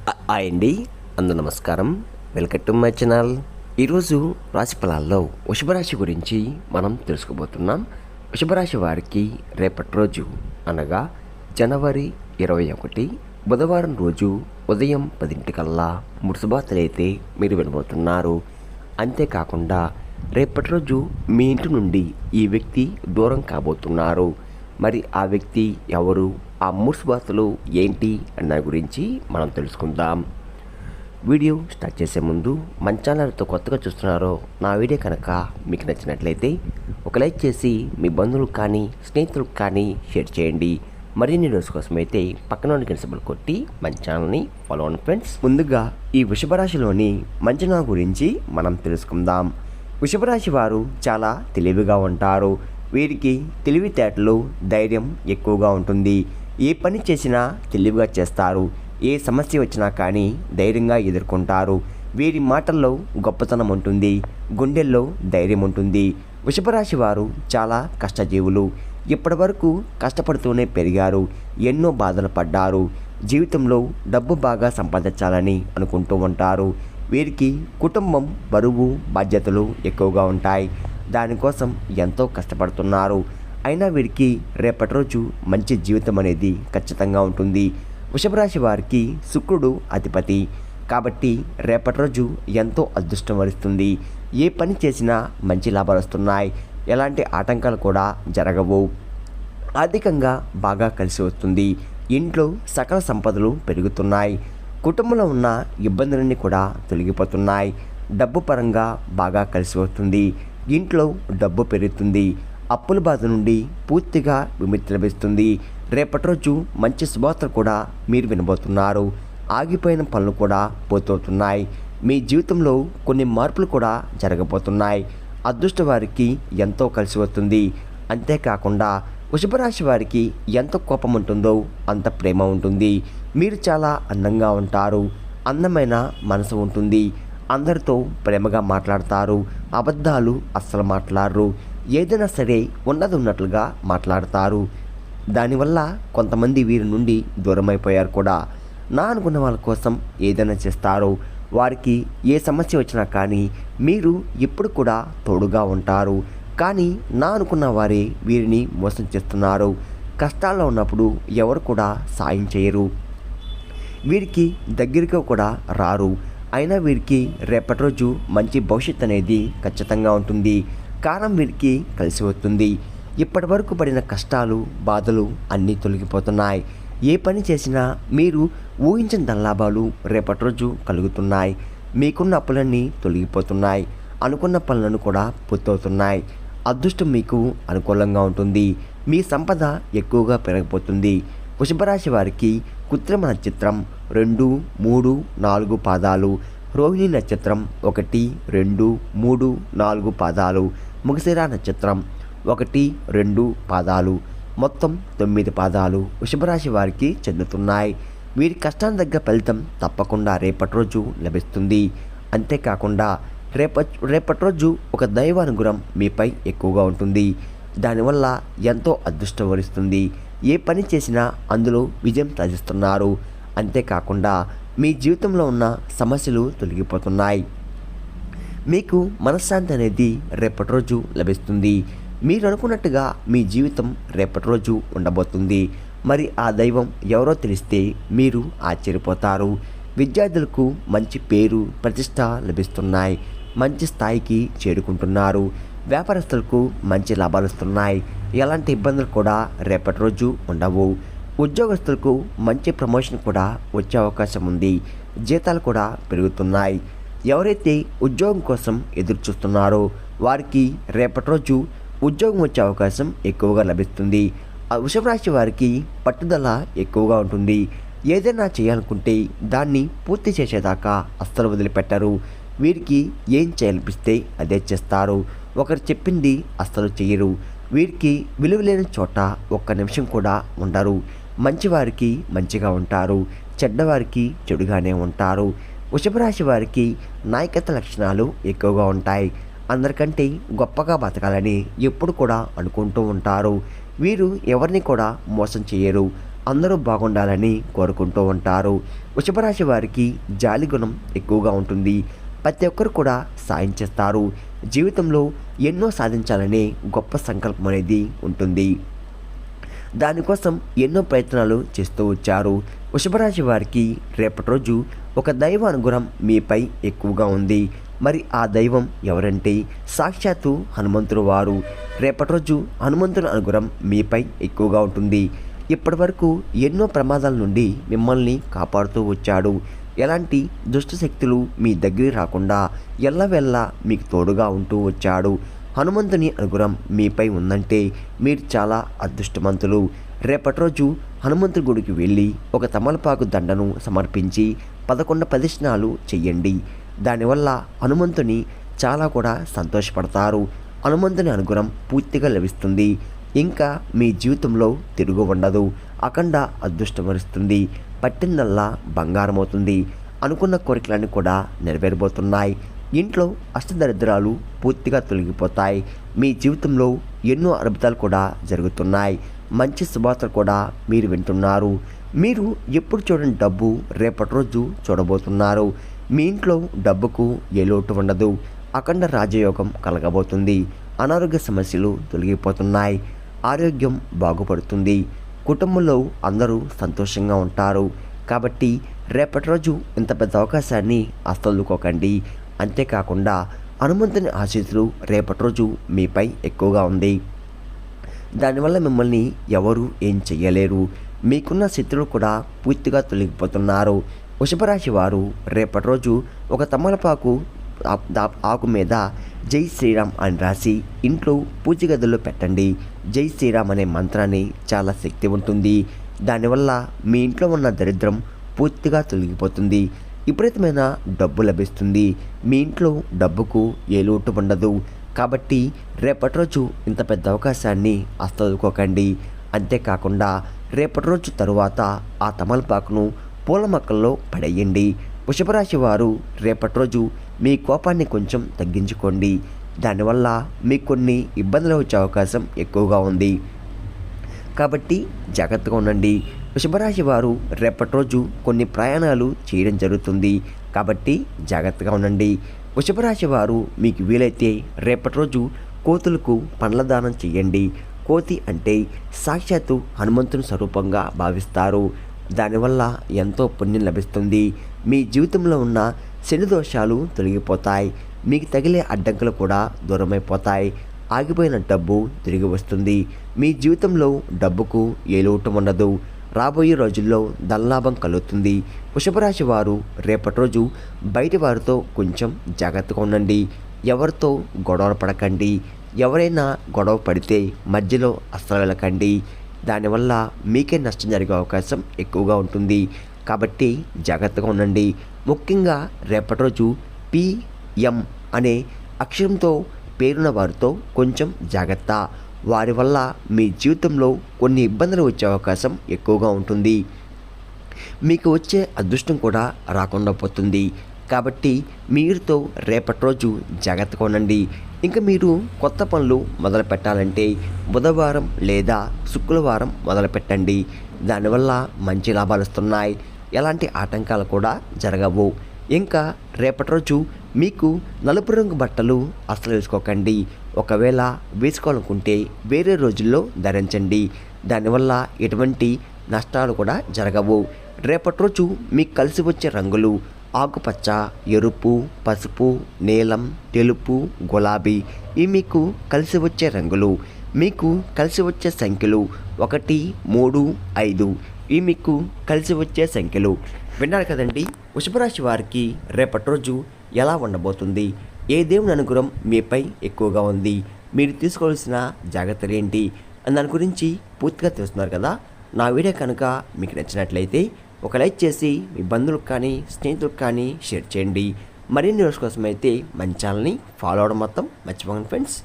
Hi అండి, అందరూ నమస్కారం. Welcome to my channel. ఈరోజు రాశి ఫలాల్లో వృషభరాశి గురించి మనం తెలుసుకోబోతున్నాం. వృషభరాశి వారికి రేపటి రోజు అనగా జనవరి 21 బుధవారం రోజు ఉదయం 10 ముడుసుబాతలైతే మీరు వినబోతున్నారు. అంతేకాకుండా రేపటి రోజు మీ ఇంటి నుండి ఈ వ్యక్తి దూరం కాబోతున్నారు. మరి ఆ వ్యక్తి ఎవరు, ఆ ముడుసుబాతలు ఏంటి అన్న గురించి మనం తెలుసుకుందాం. వీడియో స్టార్ట్ చేసే ముందు మన ఛానల్తో కొత్తగా చూస్తున్నారో నా వీడియో కనుక మీకు నచ్చినట్లయితే ఒక లైక్ చేసి మీ బంధువులకు కానీ స్నేహితులకు కానీ షేర్ చేయండి. మరిన్ని న్యూస్ కోసం అయితే పక్కన గంట కొట్టి మన ఛానల్ని ఫాలో అవ్వండి ఫ్రెండ్స్. ముందుగా ఈ వృషభరాశిలోని మంచనా గురించి మనం తెలుసుకుందాం. వృషభరాశి వారు చాలా తెలివిగా ఉంటారు. వీరికి తెలివితేటలు, ధైర్యం ఎక్కువగా ఉంటుంది. ఏ పని చేసినా తెలివిగా చేస్తారు. ఏ సమస్య వచ్చినా కానీ ధైర్యంగా ఎదుర్కొంటారు. వీరి మాటల్లో గొప్పతనం ఉంటుంది, గుండెల్లో ధైర్యం ఉంటుంది. వృషభరాశి వారు చాలా కష్టజీవులు. ఇప్పటి వరకు కష్టపడుతూనే పెరిగారు. ఎన్నో బాధలు పడ్డారు. జీవితంలో డబ్బు బాగా సంపాదించాలని అనుకుంటూ ఉంటారు. వీరికి కుటుంబం, బరువు, బాధ్యతలు ఎక్కువగా ఉంటాయి. దానికోసం ఎంతో కష్టపడుతున్నారు. అయినా వీరికి రేపటి రోజు మంచి జీవితం అనేది ఖచ్చితంగా ఉంటుంది. వృషభరాశి వారికి శుక్రుడు అధిపతి కాబట్టి రేపటి రోజు ఎంతో అదృష్టం వరిస్తుంది. ఏ పని చేసినా మంచి లాభాలు వస్తున్నాయి. ఎలాంటి ఆటంకాలు కూడా జరగవు. ఆర్థికంగా బాగా కలిసి వస్తుంది. ఇంట్లో సకల సంపదలు పెరుగుతున్నాయి. కుటుంబంలో ఉన్న ఇబ్బందులన్నీ కూడా తొలగిపోతున్నాయి. డబ్బు పరంగా బాగా కలిసి వస్తుంది. ఇంట్లో డబ్బు పెరుగుతుంది. అప్పుల బాధ నుండి పూర్తిగా విముక్తి లభిస్తుంది. రేపటి రోజు మంచి శుభవార్తలు కూడా మీరు వినబోతున్నారు. ఆగిపోయిన పనులు కూడా పూర్తవుతున్నాయి. మీ జీవితంలో కొన్ని మార్పులు కూడా జరగబోతున్నాయి. అదృష్ట వారికి ఎంతో కలిసి వస్తుంది. అంతేకాకుండా వృషభరాశి వారికి ఎంత కోపం ఉంటుందో అంత ప్రేమ ఉంటుంది. మీరు చాలా అందంగా ఉంటారు. అందమైన మనసు ఉంటుంది. అందరితో ప్రేమగా మాట్లాడతారు. అబద్ధాలు అస్సలు మాట్లాడరు. ఏదైనా సరే ఉన్నది ఉన్నట్లుగా మాట్లాడతారు. దానివల్ల కొంతమంది వీరి నుండి దూరం అయిపోయారు కూడా. నా అనుకున్న వాళ్ళ కోసం ఏదైనా చేస్తారు. వారికి ఏ సమస్య వచ్చినా కానీ మీరు ఎప్పుడు కూడా తోడుగా ఉంటారు. కానీ నా అనుకున్న వారే వీరిని మోసం చేస్తున్నారు. కష్టాల్లో ఉన్నప్పుడు ఎవరు కూడా సాయం చేయరు. వీరికి దగ్గరికి కూడా రారు. అయినా వీరికి రేపటి రోజు మంచి భవిష్యత్తు అనేది ఖచ్చితంగా ఉంటుంది. కాలం వీరికి కలిసి వస్తుంది. ఇప్పటి వరకు పడిన కష్టాలు, బాధలు అన్నీ తొలగిపోతున్నాయి. ఏ పని చేసినా మీరు ఊహించిన ధనలాభాలు రేపటి రోజు కలుగుతున్నాయి. మీకున్న అప్పులన్నీ తొలగిపోతున్నాయి. అనుకున్న పనులను కూడా పూర్తవుతున్నాయి. అదృష్టం మీకు అనుకూలంగా ఉంటుంది. మీ సంపద ఎక్కువగా పెరగబోతుంది. వృషభరాశి వారికి కృత్రిమ నక్షత్రం 2, 3, 4 పాదాలు, రోహిణి నక్షత్రం 1, 2, 3, 4 పాదాలు, మృగశిర నక్షత్రం 1, 2 పాదాలు, మొత్తం 9 పాదాలు వృషభరాశి వారికి చెందుతున్నాయి. వీరి కష్టానికి తగ్గ ఫలితం తప్పకుండా రేపటి రోజు లభిస్తుంది. అంతేకాకుండా రేపటి రోజు ఒక దైవానుగ్రహం మీపై ఎక్కువగా ఉంటుంది. దానివల్ల ఎంతో అదృష్టం వరిస్తుంది. ఏ పని చేసినా అందులో విజయం సాధిస్తున్నారు. అంతేకాకుండా మీ జీవితంలో ఉన్న సమస్యలు తొలగిపోతున్నాయి. మీకు మనశ్శాంతి అనేది రేపటి రోజు లభిస్తుంది. మీరు అనుకున్నట్టుగా మీ జీవితం రేపటి రోజు ఉండబోతుంది. మరి ఆ దైవం ఎవరో తెలిస్తే మీరు ఆశ్చర్యపోతారు. విద్యార్థులకు మంచి పేరు, ప్రతిష్ట లభిస్తున్నాయి. మంచి స్థాయికి చేరుకుంటున్నారు. వ్యాపారస్తులకు మంచి లాభాలు వస్తున్నాయి. ఎలాంటి ఇబ్బందులు కూడా రేపటి రోజు ఉండవు. ఉద్యోగస్తులకు మంచి ప్రమోషన్ కూడా వచ్చే అవకాశం ఉంది. జీతాలు కూడా పెరుగుతున్నాయి. ఎవరైతే ఉద్యోగం కోసం ఎదురు చూస్తున్నారో వారికి రేపటి రోజు ఉద్యోగం వచ్చే అవకాశం ఎక్కువగా లభిస్తుంది. ఆ వృషభరాశి వారికి పట్టుదల ఎక్కువగా ఉంటుంది. ఏదైనా చేయాలనుకుంటే దాన్ని పూర్తి చేసేదాకా అస్సలు వదిలిపెట్టరు. వీరికి ఏం చేయాలనిపిస్తే అదే చేస్తారు. ఒకరు చెప్పింది అస్సలు చేయరు. వీరికి విలువలేని చోట ఒక్క నిమిషం కూడా ఉండరు. మంచివారికి మంచిగా ఉంటారు. చెడ్డవారికి చెడుగానే ఉంటారు. వృషభరాశి వారికి నాయకత్వ లక్షణాలు ఎక్కువగా ఉంటాయి. అందరికంటే గొప్పగా బతకాలని ఎప్పుడు కూడా అనుకుంటూ ఉంటారు. వీరు ఎవరిని కూడా మోసం చేయరు. అందరూ బాగుండాలని కోరుకుంటూ ఉంటారు. వృషభ రాశి వారికి జాలి గుణం ఎక్కువగా ఉంటుంది. ప్రతి ఒక్కరు కూడా సాయం చేస్తారు. జీవితంలో ఎన్నో సాధించాలనే గొప్ప సంకల్పం అనేది ఉంటుంది. దానికోసం ఎన్నో ప్రయత్నాలు చేస్తూ వచ్చారు. వృషభ రాశి వారికి రేపటి రోజు ఒక దైవ అనుగ్రహం మీపై ఎక్కువగా ఉంది. మరి ఆ దైవం ఎవరంటే సాక్షాత్తు హనుమంతుడు వారు. రేపటి రోజు హనుమంతుని అనుగ్రహం మీపై ఎక్కువగా ఉంటుంది. ఇప్పటి వరకు ఎన్నో ప్రమాదాల నుండి మిమ్మల్ని కాపాడుతూ వచ్చాడు. ఎలాంటి దుష్ట శక్తులు మీ దగ్గరికి రాకుండా ఎల్లవెల్లా మీకు తోడుగా ఉంటూ వచ్చాడు. హనుమంతుని అనుగ్రహం మీపై ఉందంటే మీరు చాలా అదృష్టవంతులు. రేపటి రోజు హనుమంతుడి గుడికి వెళ్ళి ఒక తమలపాకు దండను సమర్పించి 11 ప్రదక్షిణాలు చెయ్యండి. దానివల్ల హనుమంతుని చాలా కూడా సంతోషపడతారు. హనుమంతుని అనుగ్రహం పూర్తిగా లభిస్తుంది. ఇంకా మీ జీవితంలో తిరుగు ఉండదు. అఖండ అదృష్టం వరిస్తుంది. పట్టిందల్లా బంగారం అవుతుంది. అనుకున్న కోరికలన్నీ కూడా నెరవేరబోతున్నాయి. ఇంట్లో అష్టదరిద్రాలు పూర్తిగా తొలగిపోతాయి. మీ జీవితంలో ఎన్నో అద్భుతాలు కూడా జరుగుతున్నాయి. మంచి శుభార్తలు కూడా మీరు వింటున్నారు. మీరు ఎప్పుడు చూడని డబ్బు రేపటి రోజు చూడబోతున్నారు. మీ ఇంట్లో డబ్బుకు ఏ లోటు ఉండదు. అఖండ రాజయోగం కలగబోతుంది. అనారోగ్య సమస్యలు తొలగిపోతున్నాయి. ఆరోగ్యం బాగుపడుతుంది. కుటుంబంలో అందరూ సంతోషంగా ఉంటారు. కాబట్టి రేపటి రోజు ఇంత పెద్ద అవకాశాన్ని అస్తలుకోకండి. అంతేకాకుండా హనుమంతుని ఆశీస్సులు రేపటి రోజు మీపై ఎక్కువగా ఉంది. దానివల్ల మిమ్మల్ని ఎవరు ఏం చెయ్యలేరు. మీకున్న శత్రువులు కూడా పూర్తిగా తొలగిపోతున్నారు. వృషభ రాశి వారు రేపటి రోజు ఒక తమలపాకు ఆకు మీద జై శ్రీరామ్ అని రాసి ఇంట్లో పూజ గదిలో పెట్టండి. జై శ్రీరామ్ అనే మంత్రాన్ని చాలా శక్తి ఉంటుంది. దానివల్ల మీ ఇంట్లో ఉన్న దరిద్రం పూర్తిగా తొలగిపోతుంది. విపరీతమైన డబ్బు లభిస్తుంది. మీ ఇంట్లో డబ్బుకు ఏ లోటు ఉండదు. కాబట్టి రేపటి రోజు ఇంత పెద్ద అవకాశాన్ని అస్తదుకోకండి. అంతేకాకుండా రేపటి రోజు తరువాత ఆ తమలపాకును పూల మొక్కల్లో పడేయండి. వృషభ రాశి వారు రేపటి రోజు మీ కోపాన్ని కొంచెం తగ్గించుకోండి. దానివల్ల మీకు కొన్ని ఇబ్బందులు వచ్చే అవకాశం ఎక్కువగా ఉంది. కాబట్టి జాగ్రత్తగా ఉండండి. వృషభ రాశి వారు రేపటి రోజు కొన్ని ప్రయాణాలు చేయడం జరుగుతుంది. కాబట్టి జాగ్రత్తగా ఉండండి. వృషభ రాశి వారు మీకు వీలైతే రేపటి రోజు కోతులకు పండ్ల దానం చేయండి. కోతి అంటే సాక్షాత్తు హనుమంతుని స్వరూపంగా భావిస్తారు. దానివల్ల ఎంతో పుణ్యం లభిస్తుంది. మీ జీవితంలో ఉన్న శని దోషాలు తొలగిపోతాయి. మీకు తగిలే అడ్డంకులు కూడా దూరమైపోతాయి. ఆగిపోయిన డబ్బు తిరిగి వస్తుంది. మీ జీవితంలో డబ్బుకు ఏ లోటు ఉండదు. రాబోయే రోజుల్లో ధనలాభం కలుగుతుంది. వృషభ రాశి వారు రేపటి రోజు బయటి వారితో కొంచెం జాగ్రత్తగా ఉండండి. ఎవరితో గొడవ పడకండి. ఎవరైనా గొడవ పడితే మధ్యలో అస్సలు వెళ్ళకండి. దానివల్ల మీకే నష్టం జరిగే అవకాశం ఎక్కువగా ఉంటుంది. కాబట్టి జాగ్రత్తగా ఉండండి. ముఖ్యంగా రేపటి రోజు PM అనే అక్షరంతో పేరున్న వారితో కొంచెం జాగ్రత్త. వారి వల్ల మీ జీవితంలో కొన్ని ఇబ్బందులు వచ్చే అవకాశం ఎక్కువగా ఉంటుంది. మీకు వచ్చే అదృష్టం కూడా రాకుండా పోతుంది. కాబట్టి మీరుతో రేపటి రోజు జాగ్రత్తగా ఉండండి. ఇంకా మీరు కొత్త పనులు మొదలు పెట్టాలంటే బుధవారం లేదా శుక్రవారం మొదలు పెట్టండి. దానివల్ల మంచి లాభాలు వస్తున్నాయి. ఎలాంటి ఆటంకాలు కూడా జరగవు. ఇంకా రేపటి రోజు మీకు నలుపు రంగు బట్టలు అస్సలు వేసుకోకండి. ఒకవేళ వేసుకోవాలనుకుంటే వేరే రోజుల్లో ధరించండి. దానివల్ల ఎటువంటి నష్టాలు కూడా జరగవు. రేపటి రోజు మీకు కలిసి వచ్చే రంగులు ఆకుపచ్చ, ఎరుపు, పసుపు, నీలం, తెలుపు, గులాబీ. ఇవి మీకు కలిసి వచ్చే రంగులు. మీకు కలిసి వచ్చే సంఖ్యలు 1, 3, 5. ఇవి మీకు కలిసి వచ్చే సంఖ్యలు. విన్నారు కదండి, వృషభ రాశి వారికి రేపటి రోజు ఎలా ఉండబోతుంది, ఏ దేవుని అనుగ్రహం మీపై ఎక్కువగా ఉంది, మీరు తీసుకోవాల్సిన జాగ్రత్తలు ఏంటి అని దాని గురించి పూర్తిగా తెలుస్తున్నారు కదా. నా వీడియో కనుక మీకు నచ్చినట్లయితే ఒక లైక్ చేసి మీ బంధువులకు కానీ స్నేహితులకు కానీ షేర్ చేయండి. మరిన్ని న్యూస్ కోసం అయితే మన ఛానల్ని ఫాలో అవడం మొత్తం మర్చిపోకండి ఫ్రెండ్స్.